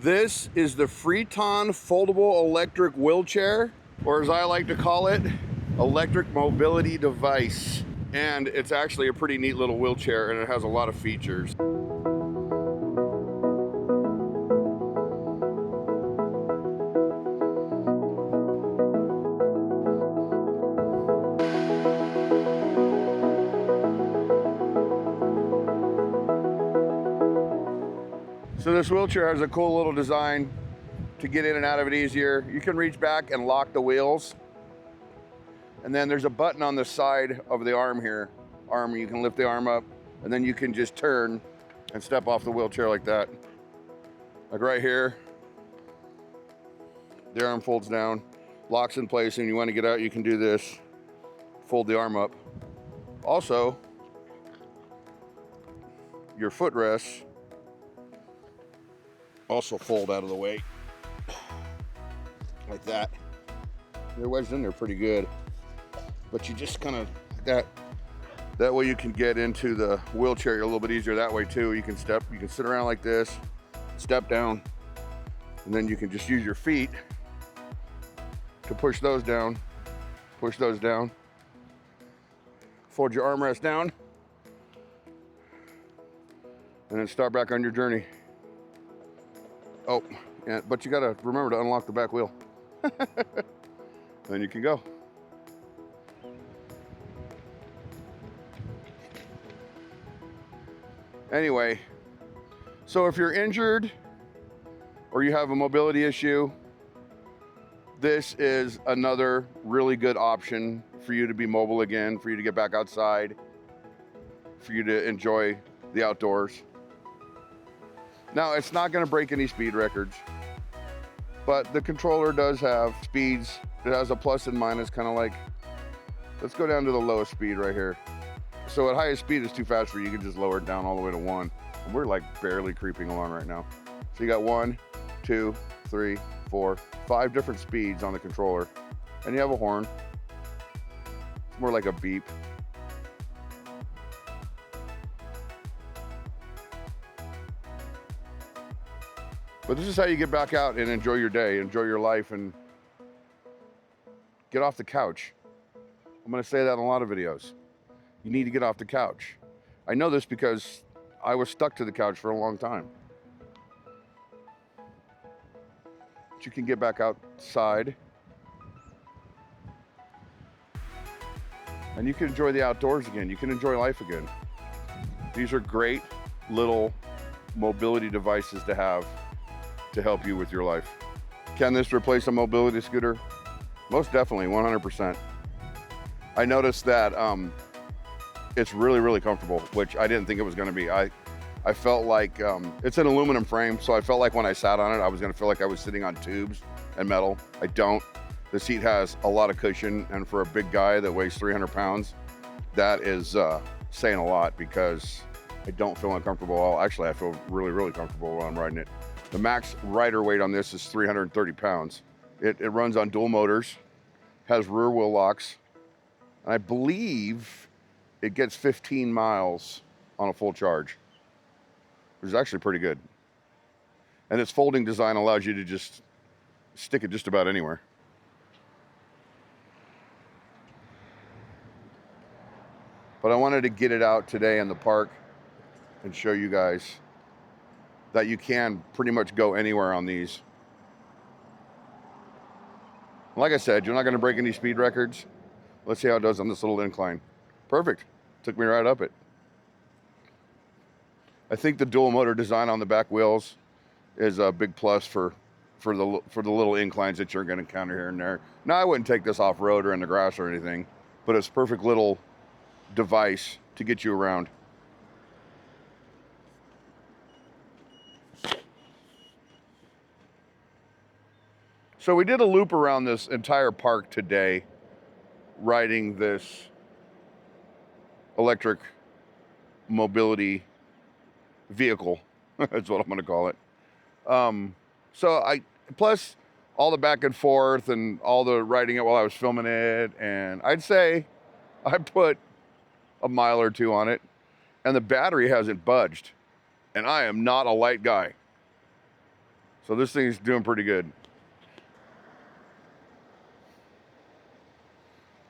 This is the Fritton Foldable Electric Wheelchair, or as I like to call it, electric mobility device. And it's actually a pretty neat little wheelchair, and it has a lot of features. So this wheelchair has a cool little design to get in and out of it easier. You can reach back and lock the wheels. And then there's a button on the side of the arm here. You can lift the arm up, and then you can just turn and step off the wheelchair like that. Like right here, the arm folds down, locks in place, and you want to get out, you can do this, fold the arm up. Also, your footrests also fold out of the way, like that. They're wedged in there pretty good, but you just kind of, that way you can get into the wheelchair a little bit easier that way too. You can sit around like this, step down, and then you can just use your feet to push those down, fold your armrest down, and then start back on your journey. Oh, yeah, but you gotta remember to unlock the back wheel. Then you can go. Anyway, so if you're injured or you have a mobility issue, this is another really good option for you to be mobile again, for you to get back outside, for you to enjoy the outdoors. Now, it's not going to break any speed records, but the controller does have speeds. It has a plus and minus, kind of like, let's go down to the lowest speed right here. So at highest speed, it's too fast for you. You can just lower it down all the way to 1. And we're like barely creeping along right now. So you got 1, 2, 3, 4, 5 different speeds on the controller. And you have a horn. It's more like a beep. But this is how you get back out and enjoy your day, enjoy your life, and get off the couch. I'm gonna say that in a lot of videos. You need to get off the couch. I know this because I was stuck to the couch for a long time. But you can get back outside, and you can enjoy the outdoors again. You can enjoy life again. These are great little mobility devices to have to help you with your life. Can this replace a mobility scooter? Most definitely, 100%. I noticed that it's really, really comfortable, which I didn't think it was gonna be. I felt like, it's an aluminum frame, so I felt like when I sat on it, I was gonna feel like I was sitting on tubes and metal. I don't. The seat has a lot of cushion, and for a big guy that weighs 300 pounds, that is saying a lot, because I don't feel uncomfortable at all. Actually, I feel really, really comfortable while I'm riding it. The max rider weight on this is 330 pounds. It runs on dual motors, has rear wheel locks, and I believe it gets 15 miles on a full charge, which is actually pretty good. And its folding design allows you to just stick it just about anywhere. But I wanted to get it out today in the park and show you guys that you can pretty much go anywhere on these. Like I said, you're not gonna break any speed records. Let's see how it does on this little incline. Perfect, took me right up it. I think the dual motor design on the back wheels is a big plus for the little inclines that you're gonna encounter here and there. Now, I wouldn't take this off road or in the grass or anything, but it's a perfect little device to get you around. So we did a loop around this entire park today, riding this electric mobility vehicle. That's what I'm gonna call it. Plus all the back and forth and all the riding it while I was filming it, and I'd say I put a mile or 2 on it, and the battery hasn't budged. And I am not a light guy. So this thing is doing pretty good.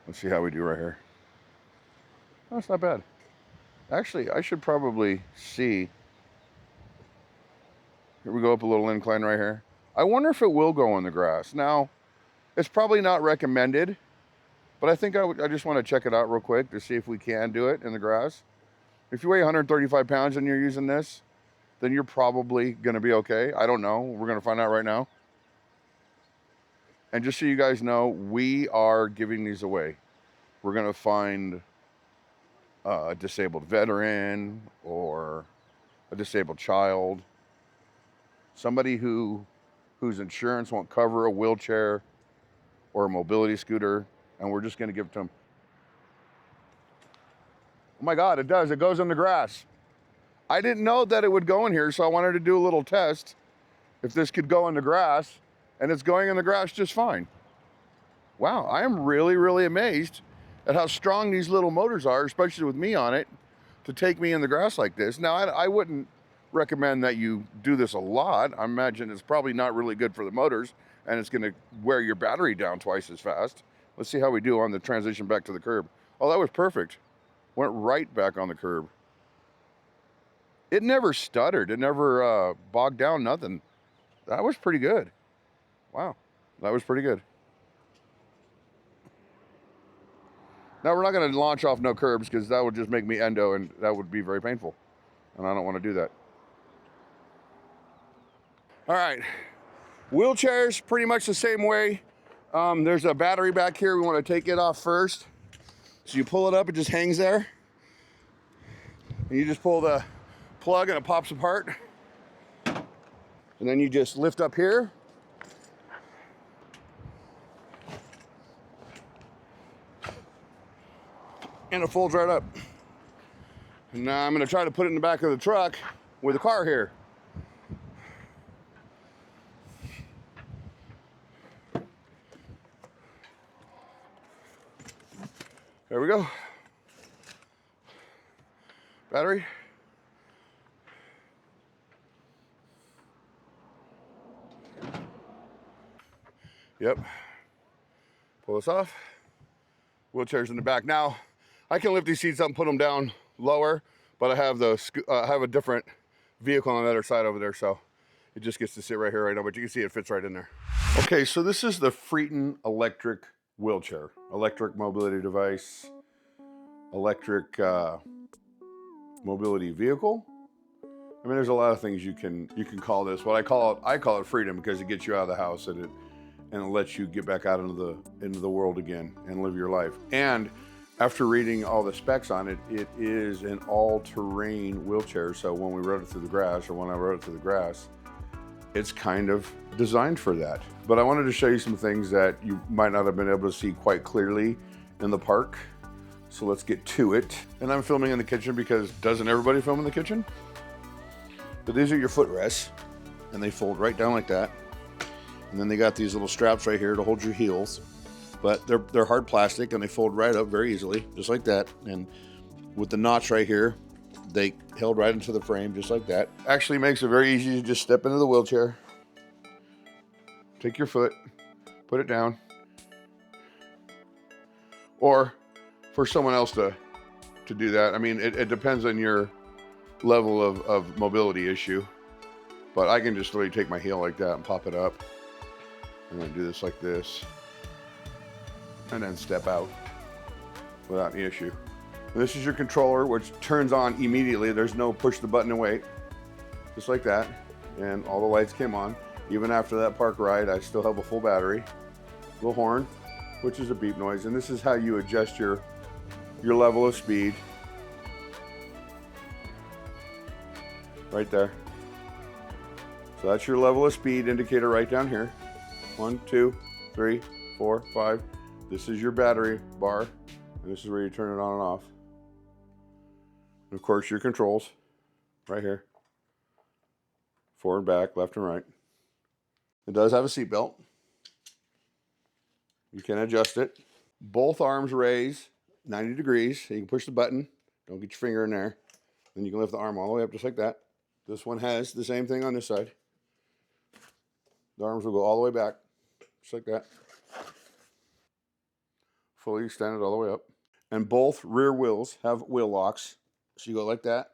Let's see how we do right here. Oh, that's not bad. Actually, I should probably see. Here we go up a little incline right here. I wonder if it will go in the grass. Now, it's probably not recommended, but I think I just want to check it out real quick to see if we can do it in the grass. If you weigh 135 pounds and you're using this, then you're probably going to be okay. I don't know. We're going to find out right now. And just so you guys know, we are giving these away. We're going to find a disabled veteran or a disabled child, somebody whose insurance won't cover a wheelchair or a mobility scooter, and we're just going to give it to them. Oh my God, it does. It goes in the grass. I didn't know that it would go in here, so I wanted to do a little test if this could go in the grass, and it's going in the grass just fine. Wow, I am really, really amazed at how strong these little motors are, especially with me on it, to take me in the grass like this. Now, I wouldn't recommend that you do this a lot. I imagine it's probably not really good for the motors, and it's gonna wear your battery down twice as fast. Let's see how we do on the transition back to the curb. Oh, that was perfect. Went right back on the curb. It never stuttered. It never bogged down, nothing. That was pretty good. Wow, that was pretty good. Now, we're not gonna launch off no curbs because that would just make me endo, and that would be very painful. And I don't wanna do that. All right, wheelchairs, pretty much the same way. There's a battery back here. We wanna take it off first. So you pull it up, it just hangs there. And you just pull the plug and it pops apart. And then you just lift up here. And it folds right up. And now I'm gonna try to put it in the back of the truck with the car here. There we go. Battery. Yep. Pull this off. Wheelchair's in the back. Now, I can lift these seats up and put them down lower, but I have a different vehicle on the other side over there, so it just gets to sit right here right now, but you can see it fits right in there. Okay, so this is the Fritton electric wheelchair, electric mobility device, electric mobility vehicle. I mean, there's a lot of things you can call this. What I call it freedom, because it gets you out of the house and it lets you get back out into the world again and live your life. And after reading all the specs on it, it is an all-terrain wheelchair. So when we rode it through the grass, or when I rode it through the grass, it's kind of designed for that. But I wanted to show you some things that you might not have been able to see quite clearly in the park. So let's get to it. And I'm filming in the kitchen because doesn't everybody film in the kitchen? But these are your footrests, and they fold right down like that. And then they got these little straps right here to hold your heels. But they're hard plastic and they fold right up very easily, just like that. And with the notch right here, they held right into the frame, just like that. Actually makes it very easy to just step into the wheelchair. Take your foot, put it down. Or for someone else to do that. I mean, it depends on your level of mobility issue. But I can just literally take my heel like that and pop it up. And then do this like this. And then step out without any issue. And this is your controller, which turns on immediately. There's no push the button and wait. Just like that. And all the lights came on. Even after that park ride, I still have a full battery. Little horn, which is a beep noise. And this is how you adjust your level of speed. Right there. So that's your level of speed indicator right down here. 1, 2, 3, 4, 5. This is your battery bar, and this is where you turn it on and off. And of course, your controls right here. Forward, back, left, and right. It does have a seat belt. You can adjust it. Both arms raise 90 degrees. So you can push the button. Don't get your finger in there. Then you can lift the arm all the way up just like that. This one has the same thing on this side. The arms will go all the way back, just like that. Fully extended all the way up. And both rear wheels have wheel locks. So you go like that,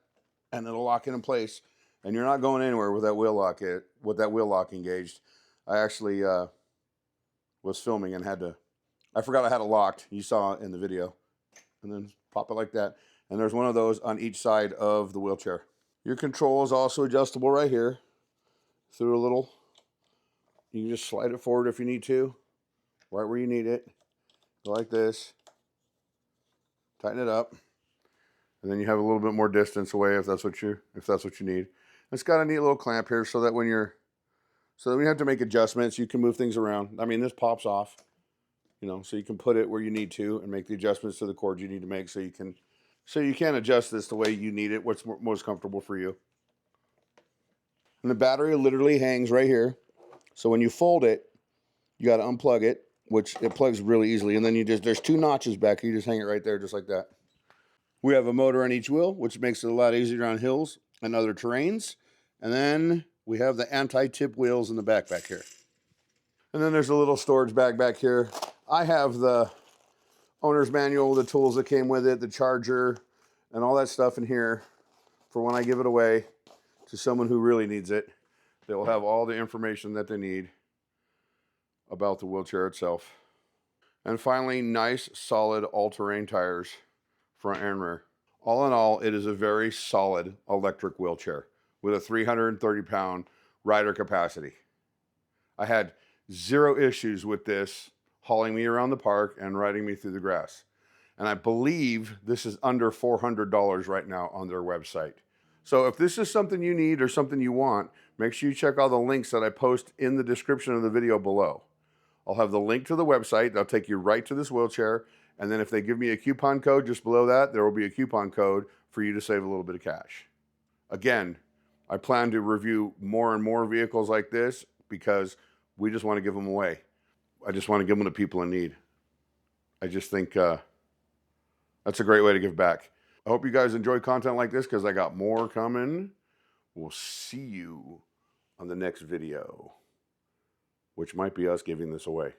and it'll lock in place. And you're not going anywhere with that wheel lock engaged. I actually was filming and I forgot I had it locked. You saw it in the video. And then pop it like that. And there's one of those on each side of the wheelchair. Your control is also adjustable right here through a little. You can just slide it forward if you need to, right where you need it. Go like this. Tighten it up. And then you have a little bit more distance away if that's what you need. It's got a neat little clamp here so that when you have to make adjustments, you can move things around. I mean, this pops off, so you can put it where you need to and make the adjustments to the cords you need to make so you can adjust this the way you need it, what's most comfortable for you. And the battery literally hangs right here. So when you fold it, you got to unplug it, which it plugs really easily. And then there's 2 notches back here. You just hang it right there just like that. We have a motor on each wheel, which makes it a lot easier on hills and other terrains. And then we have the anti-tip wheels in the back here. And then there's a little storage bag back here. I have the owner's manual, the tools that came with it, the charger, and all that stuff in here for when I give it away to someone who really needs it. They will have all the information that they need about the wheelchair itself. And finally, nice, solid all-terrain tires, front and rear. All in all, it is a very solid electric wheelchair with a 330-pound rider capacity. I had 0 issues with this hauling me around the park and riding me through the grass. And I believe this is under $400 right now on their website. So if this is something you need or something you want, make sure you check all the links that I post in the description of the video below. I'll have the link to the website. That'll take you right to this wheelchair. And then if they give me a coupon code just below that, there will be a coupon code for you to save a little bit of cash. Again, I plan to review more and more vehicles like this because we just want to give them away. I just want to give them to people in need. I just think that's a great way to give back. I hope you guys enjoy content like this because I got more coming. We'll see you on the next video, which might be us giving this away.